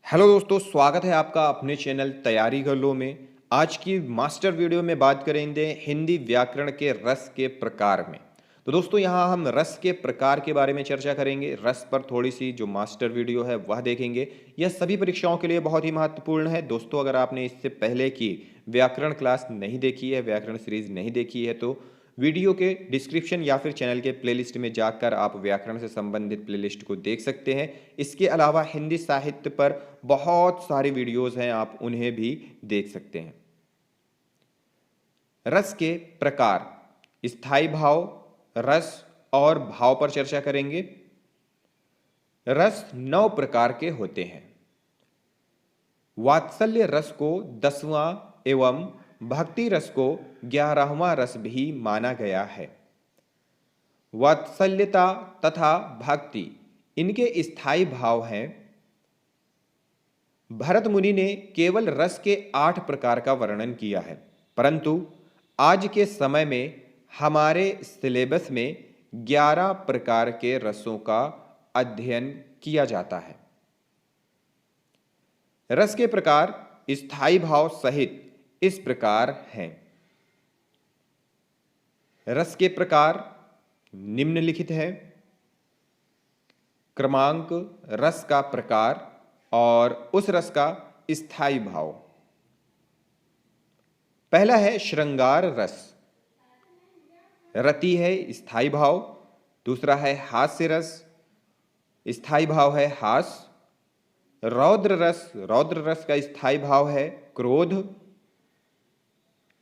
Hello दोस्तों, स्वागत है आपका अपने चैनल तैयारी कर लो में। आज की मास्टर वीडियो में बात करेंगे हिंदी व्याकरण के रस के प्रकार में। तो दोस्तों यहाँ हम रस के प्रकार के बारे में चर्चा करेंगे। रस पर थोड़ी सी जो मास्टर वीडियो है वह देखेंगे। यह सभी परीक्षाओं के लिए बहुत ही महत्वपूर्ण है। दोस्तों अगर आपने इससे पहले की व्याकरण क्लास नहीं देखी है, व्याकरण सीरीज नहीं देखी है, तो वीडियो के डिस्क्रिप्शन या फिर चैनल के प्लेलिस्ट में जाकर आप व्याकरण से संबंधित प्लेलिस्ट को देख सकते हैं। इसके अलावा हिंदी साहित्य पर बहुत सारे वीडियोस हैं, आप उन्हें भी देख सकते हैं। रस के प्रकार, स्थायी भाव, रस और भाव पर चर्चा करेंगे। रस 9 प्रकार के होते हैं। वात्सल्य रस को 10वां एवं भक्ति रस को 11वां रस भी माना गया है। वात्सल्यता तथा भक्ति इनके स्थायी भाव हैं। भरत मुनि ने केवल रस के 8 प्रकार का वर्णन किया है, परंतु आज के समय में हमारे सिलेबस में 11 प्रकार के रसों का अध्ययन किया जाता है। रस के प्रकार स्थायी भाव सहित इस प्रकार हैं। रस के प्रकार निम्नलिखित है। क्रमांक, रस का प्रकार और उस रस का स्थायी भाव। पहला है श्रृंगार रस, रति है स्थायी भाव। दूसरा है हास्य रस, स्थायी भाव है हास। रौद्र रस का स्थायी भाव है क्रोध।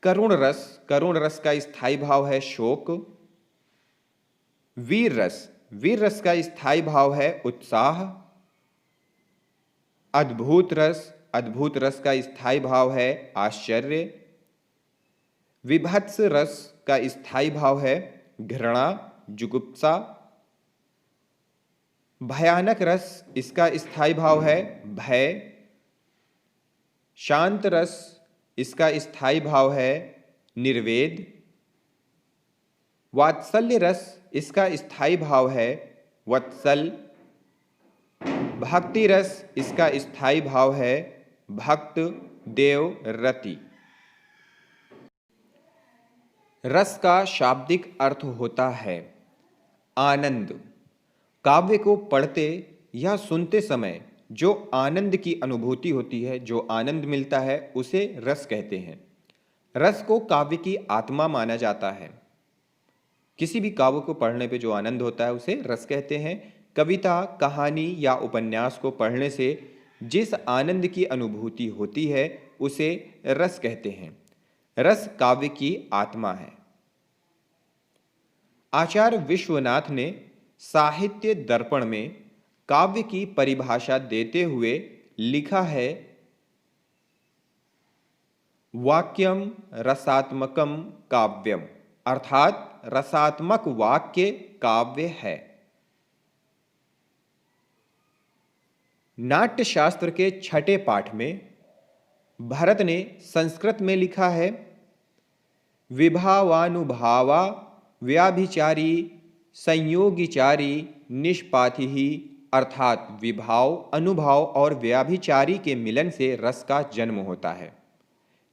करुण रस का स्थायी भाव है शोक। वीर रस का स्थायी भाव है उत्साह। अद्भुत रस का स्थायी भाव है आश्चर्य। विभत्स रस का स्थायी भाव है घृणा, जुगुप्सा। भयानक रस, इसका स्थायी भाव है भय। शांत रस, इसका स्थायी भाव है निर्वेद। वात्सल्य रस, इसका स्थायी भाव है वत्सल। भक्ति रस, इसका स्थायी भाव है भक्त देव रति। रस का शाब्दिक अर्थ होता है आनंद। काव्य को पढ़ते या सुनते समय जो आनंद की अनुभूति होती है, जो आनंद मिलता है, उसे रस कहते हैं। रस को काव्य की आत्मा माना जाता है। किसी भी काव्य को पढ़ने पे जो आनंद होता है उसे रस कहते हैं। कविता, कहानी या उपन्यास को पढ़ने से जिस आनंद की अनुभूति होती है उसे रस कहते हैं। रस काव्य की आत्मा है। आचार्य विश्वनाथ ने साहित्य दर्पण में काव्य की परिभाषा देते हुए लिखा है, वाक्यम रसात्मकम काव्यम, अर्थात रसात्मक वाक्य काव्य है। नाट्य शास्त्र के 6ठे पाठ में भरत ने संस्कृत में लिखा है, विभावानुभावा व्याभिचारी संयोगिचारी निष्पाति, अर्थात विभाव, अनुभाव और व्याभिचारी के मिलन से रस का जन्म होता है।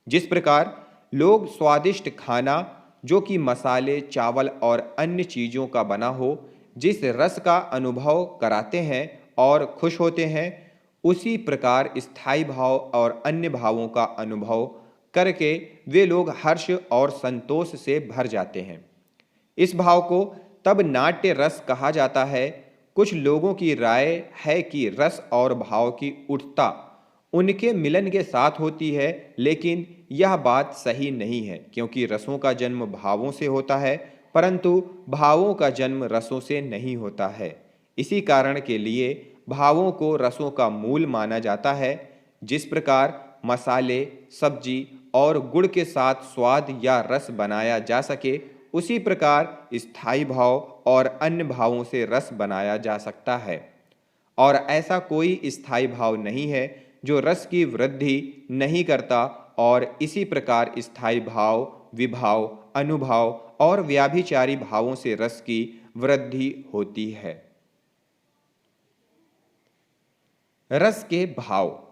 जिस प्रकार लोग स्वादिष्ट खाना जो कि मसाले, चावल और अन्य चीज़ों का बना हो, जिस रस का अनुभव कराते हैं और खुश होते हैं, उसी प्रकार स्थायी भाव और अन्य भावों का अनुभव करके वे लोग हर्ष और संतोष से भर जाते हैं। इस भाव को तब नाट्य रस कहा जाता है। कुछ लोगों की राय है कि रस और भाव की उठता उनके मिलन के साथ होती है, लेकिन यह बात सही नहीं है, क्योंकि रसों का जन्म भावों से होता है, परंतु भावों का जन्म रसों से नहीं होता है। इसी कारण के लिए भावों को रसों का मूल माना जाता है। जिस प्रकार मसाले, सब्जी और गुड़ के साथ स्वाद या रस बनाया जा सके, उसी प्रकार स्थायी भाव और अन्य भावों से रस बनाया जा सकता है। और ऐसा कोई स्थायी भाव नहीं है जो रस की वृद्धि नहीं करता, और इसी प्रकार स्थायी भाव, विभाव, अनुभाव और व्याभिचारी भावों से रस की वृद्धि होती है। रस के भाव।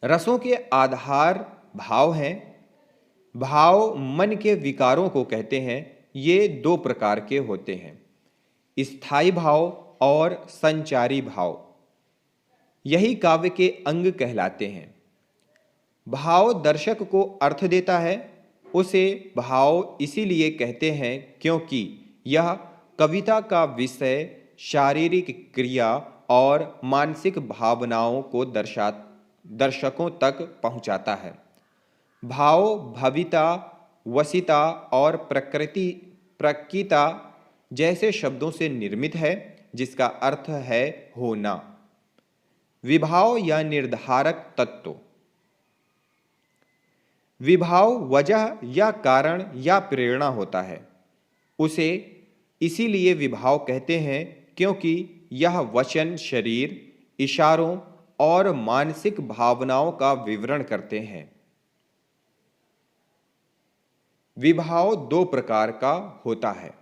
रसों के आधार भाव हैं। भाव मन के विकारों को कहते हैं। ये दो प्रकार के होते हैं, स्थायी भाव और संचारी भाव। यही काव्य के अंग कहलाते हैं। भाव दर्शक को अर्थ देता है। उसे भाव इसीलिए कहते हैं क्योंकि यह कविता का विषय शारीरिक क्रिया और मानसिक भावनाओं को दर्शकों तक पहुंचाता है। भाव भविता, वसिता और प्रकृता जैसे शब्दों से निर्मित है, जिसका अर्थ है होना। विभाव या निर्धारक तत्व। विभाव वजह या कारण या प्रेरणा होता है। उसे इसीलिए विभाव कहते हैं क्योंकि यह वचन, शरीर, इशारों और मानसिक भावनाओं का विवरण करते हैं। विभाव दो प्रकार का होता है।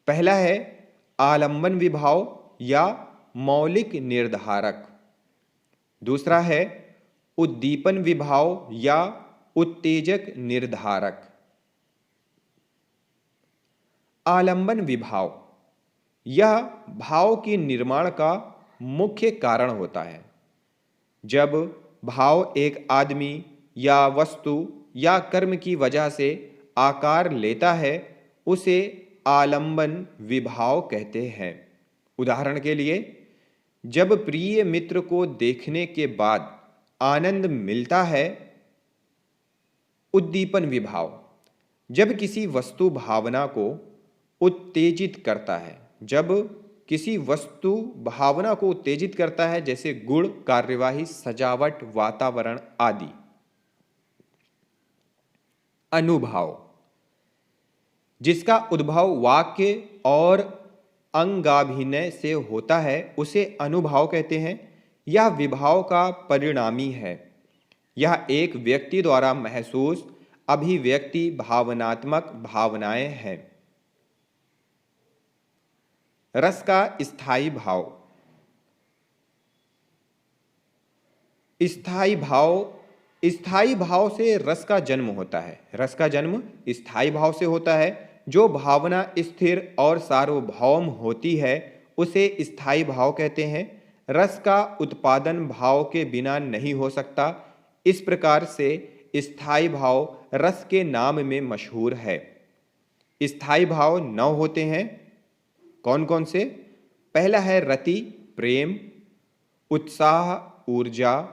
पहला है आलंबन विभाव या मौलिक निर्धारक। दूसरा है उद्दीपन विभाव या उत्तेजक निर्धारक। आलंबन विभाव यह भाव के निर्माण का मुख्य कारण होता है। जब भाव एक आदमी या वस्तु या कर्म की वजह से आकार लेता है, उसे आलंबन विभाव कहते हैं। उदाहरण के लिए, जब प्रिय मित्र को देखने के बाद आनंद मिलता है, उद्दीपन विभाव। जब किसी वस्तु भावना को उत्तेजित करता है, जब किसी वस्तु भावना को उत्तेजित करता है, जैसे गुण, कार्यवाही, सजावट, वातावरण आदि। अनुभाव जिसका उद्भव वाक्य और अंगाभिनय से होता है, उसे अनुभाव कहते हैं। यह विभाव का परिणामी है। यह एक व्यक्ति द्वारा महसूस अभिव्यक्ति भावनात्मक भावनाएं हैं। रस का स्थायी भाव। स्थायी भाव से रस का जन्म होता है। रस का जन्म स्थायी भाव से होता है। जो भावना स्थिर और सार्वभौम होती है, उसे स्थायी भाव कहते हैं। रस का उत्पादन भाव के बिना नहीं हो सकता। इस प्रकार से स्थायी भाव रस के नाम में मशहूर है। स्थायी भाव 9 होते हैं। कौन कौन से? पहला है रति, प्रेम, उत्साह, ऊर्जा,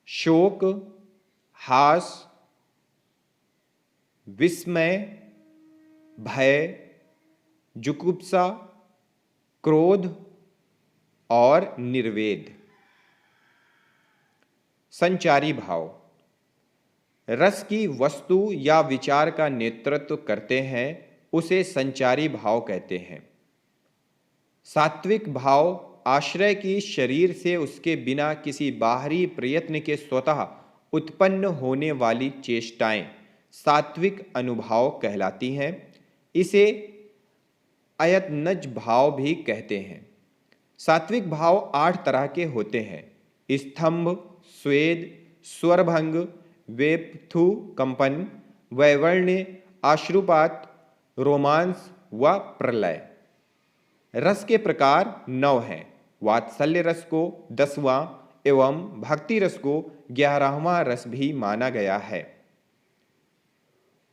शोक, हास, विस्मय, भय, जुगुप्सा, क्रोध और निर्वेद। संचारी भाव रस की वस्तु या विचार का नेतृत्व करते हैं, उसे संचारी भाव कहते हैं। सात्विक भाव आश्रय की शरीर से उसके बिना किसी बाहरी प्रयत्न के स्वतः उत्पन्न होने वाली चेष्टाएं सात्विक अनुभाव कहलाती हैं। इसे अयत्नज भाव भी कहते हैं। सात्विक भाव 8 तरह के होते हैं: स्तंभ, स्वेद, स्वरभंग, वेपथु कंपन, वैवर्ण्य, आश्रुपात, रोमांस व प्रलय। रस के प्रकार 9 हैं। वात्सल्य रस को 10वां एवं भक्ति रस को 11वां रस भी माना गया है।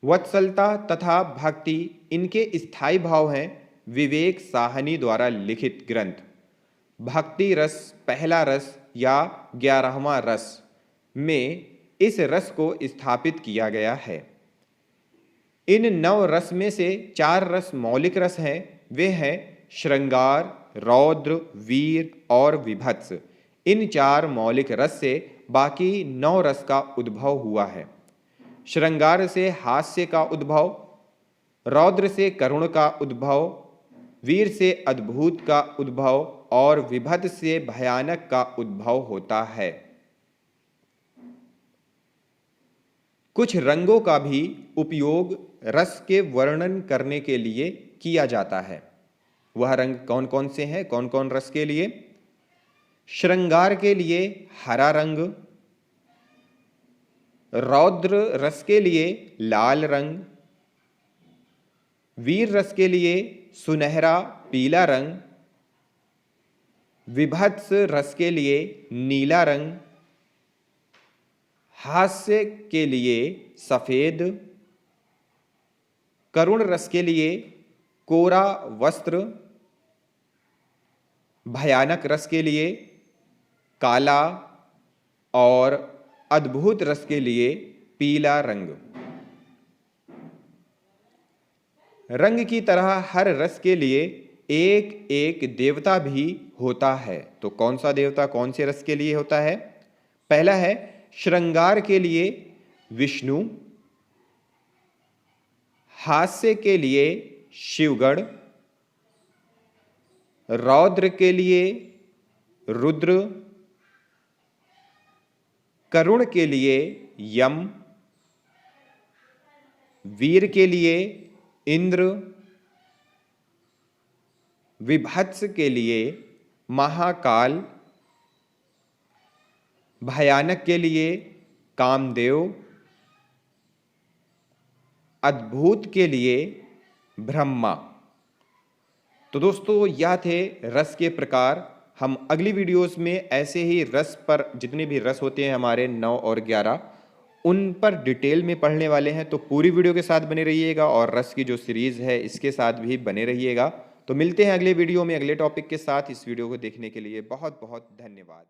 वत्सलता तथा भक्ति इनके स्थायी भाव हैं। विवेक साहनी द्वारा लिखित ग्रंथ भक्ति रस पहला रस या 11वां रस में इस रस को स्थापित किया गया है। इन 9 रस में से 4 रस मौलिक रस हैं। वे हैं श्रृंगार, रौद्र, वीर और विभत्स। इन 4 मौलिक रस से बाकी 9 रस का उद्भव हुआ है। श्रृंगार से हास्य का उद्भव, रौद्र से करुण का उद्भव, वीर से अद्भुत का उद्भव और विभत्स से भयानक का उद्भव होता है। कुछ रंगों का भी उपयोग रस के वर्णन करने के लिए किया जाता है। वह रंग कौन कौन से हैं, कौन कौन रस के लिए? श्रृंगार के लिए हरा रंग, रौद्र रस के लिए लाल रंग, वीर रस के लिए सुनहरा पीला रंग, विभत्स रस के लिए नीला रंग, हास्य के लिए सफेद, करुण रस के लिए कोरा वस्त्र, भयानक रस के लिए काला और अद्भुत रस के लिए पीला रंग। रंग की तरह हर रस के लिए एक एक देवता भी होता है। तो कौन सा देवता कौन से रस के लिए होता है? पहला है श्रृंगार के लिए विष्णु, हास्य के लिए शिवगण, रौद्र के लिए रुद्र, करुण के लिए यम, वीर के लिए इंद्र, विभत्स के लिए महाकाल, भयानक के लिए कामदेव, अद्भुत के लिए ब्रह्मा। तो दोस्तों यह थे रस के प्रकार। हम अगली वीडियोस में ऐसे ही रस पर, जितने भी रस होते हैं हमारे 9 और 11, उन पर डिटेल में पढ़ने वाले हैं। तो पूरी वीडियो के साथ बने रहिएगा और रस की जो सीरीज़ है इसके साथ भी बने रहिएगा। तो मिलते हैं अगले वीडियो में अगले टॉपिक के साथ। इस वीडियो को देखने के लिए बहुत बहुत धन्यवाद।